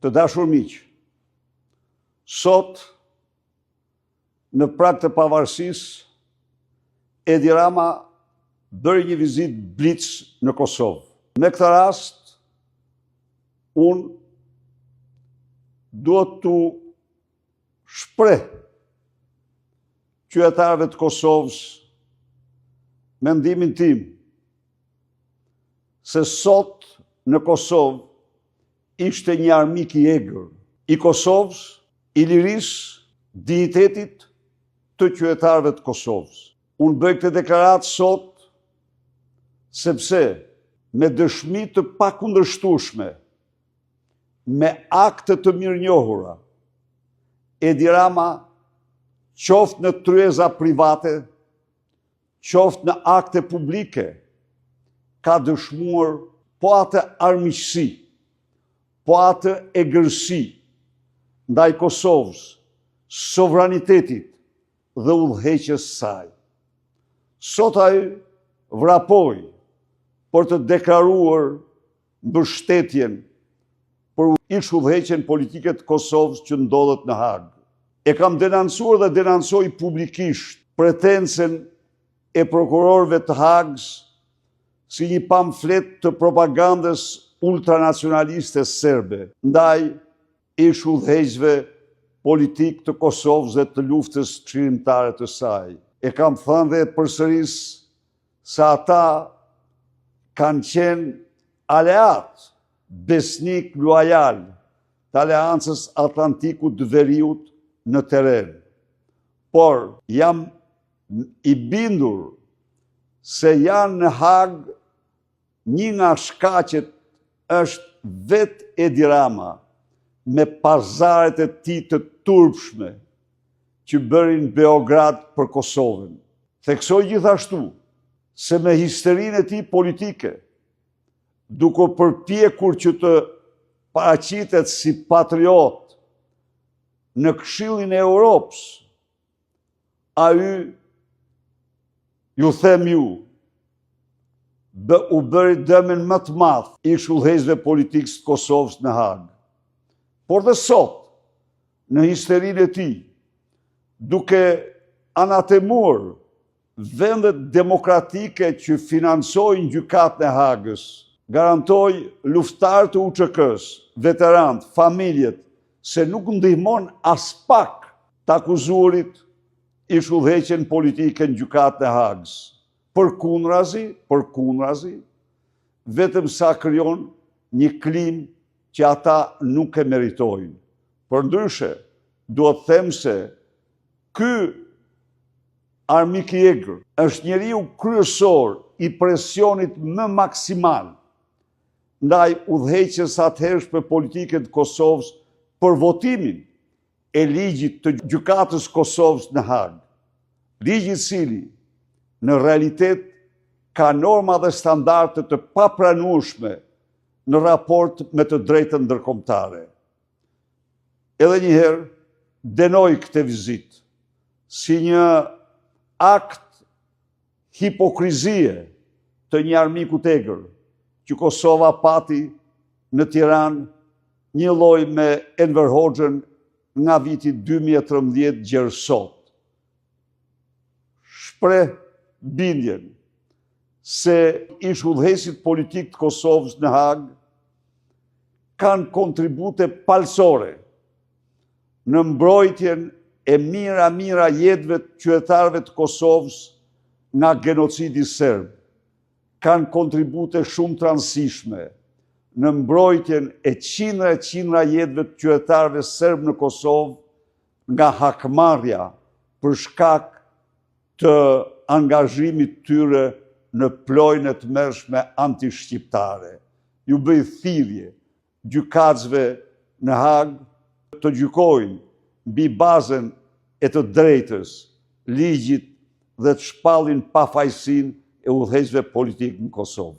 Të dashur miq, sot, në prag të pavarësisë, Edi Rama bëri një vizitë blic në Kosovë. Në këtë rast, unë duhet të shpreh qytetarëve të Kosovës mendimin tim se sot në Kosovë ishte një armik i egër i Kosovës, i lirisë, dignitetit të qytetarëve të Kosovës. Unë bëj këtë deklaratë sot sepse me dëshmi të pakundërshtueshme, me akte të mirënjohura, Edi Rama, qoftë në tryeza private, qoftë në akte publike, ka dëshmuar po atë armiqësi, po atë egërsi ndaj Kosovës, sovranitetit dhe udhëheqjes saj. Sot ai vrapoi për të deklaruar mbështetjen për ish udhëheqjen politike të Kosovës që ndodhet në Hag. E kam denoncuar dhe denoncoj publikisht pretencën e prokurorëve të Hagës si një pamflet të propagandës ultranacionaliste serbe ndaj ish udhëheqësve politik të Kosovës dhe të luftës çlirimtare të saj. E kam thënë dhe përsëris se ata kanë qenë aleat, besnik luajal të Aleancës Atlantikut të Veriut në teren. Por jam i bindur se janë në Hag një nga shkaqet është vetë Edi Rama me pazaret e tij të turpshme që bërin Beograd për Kosovën. Theksoj gjithashtu se me histerinë e tij politike, duke përpjekur që të paraqitet si patriot në Këshillin e Europës, ju them ju, u bëri dëmin më të madh ish udhëheqësve politikës të Kosovës në Hag. Por dhe sot, në histerinë e tij, duke anatemuar vendet demokratike që financojnë gjykatën e Hagës, garantoj luftarët të UÇK-s, veteranët, familjet, se nuk ndihmon as pak të akuzuarit ish udhëheqjen politike në gjykatën e Hagës. Përkundrazi, vetëm sa krijon një klim që ata nuk e meritojnë. Përndryshe, duhet them se ky armik i egër është njeriu kryesor i presionit më maksimal ndaj udhëheqjes atëhershme politike të Kosovës për votimin e ligjit të gjykatës Kosovës në Hag. Ligji i cili në realitet ka norma dhe standarde të papranueshme në raport me të drejtën ndërkombëtare. Edhe një herë denoj këtë vizitë si një akt hipokrizie të një armiku të egër që Kosova pati në Tiranë një lloj me Enver Hoxhën nga viti 2013 gjerë sot. Shpreh bindjen se ish udhëheqësit politik të Kosovës në Hag kanë kontribute palësore në mbrojtjen e mira jetëve të qytetarëve të Kosovës nga genocidi serb. Kanë kontribute shumë të rëndësishme në mbrojtjen e qindra jetëve të qytetarëve serb në Kosovë nga hakmarrja për shkak të angazhimit tyre në plojën e tmerrshme antishqiptare. Ju bëj thirrje gjykatësve në Hag të gjykojnë mbi bazën e të drejtës, ligjit dhe të shpallin pafajësinë e udhëheqësve politikë në Kosovë.